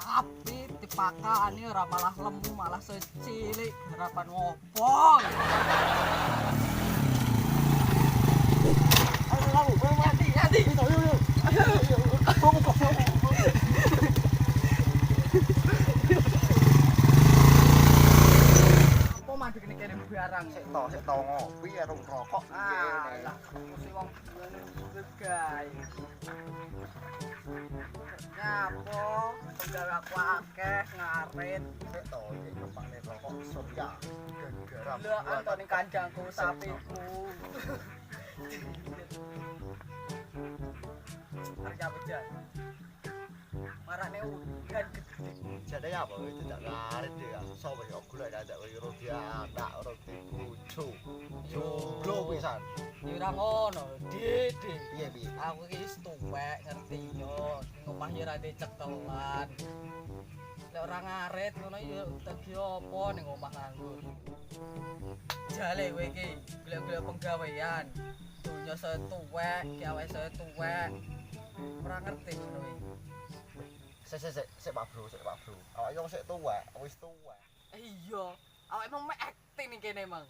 Tapi dipakani ora malah lemu malah secilik harapan opo. Ayo kamu, mati. Ayo. Apa mandi kene kirim barang Sik to ngopi karo rokok Ah, ngene. lah mesti wong guys. Nyapo, penggawe aku akeh ngarit. Sik to iki numpakne rokok surya. Garam. Lho antone kanjangku sapiku. Kerja bejan. Marane udan gede. Jadi apa itu tak ngarit ya. Sopo yo golek dadak koyo dia anak ora dibujo. Jomblo pisan. Ya ora ngono, Dede. Piye? Aku iki wis tuwek ngerti yo. Ning omah yo ora dicekelan. Lek ora ngarit ngono yo dadi apa ning omah nganggur. Jale kowe iki golek-golek penggawean. Dunya saya tuwek, ki awake saya tuwek. Ora ngerti ngono iki. Sik Pak Bro. Awake yo sik tuwek, wis tuwek. Iya, awake mau acting ning kene emang.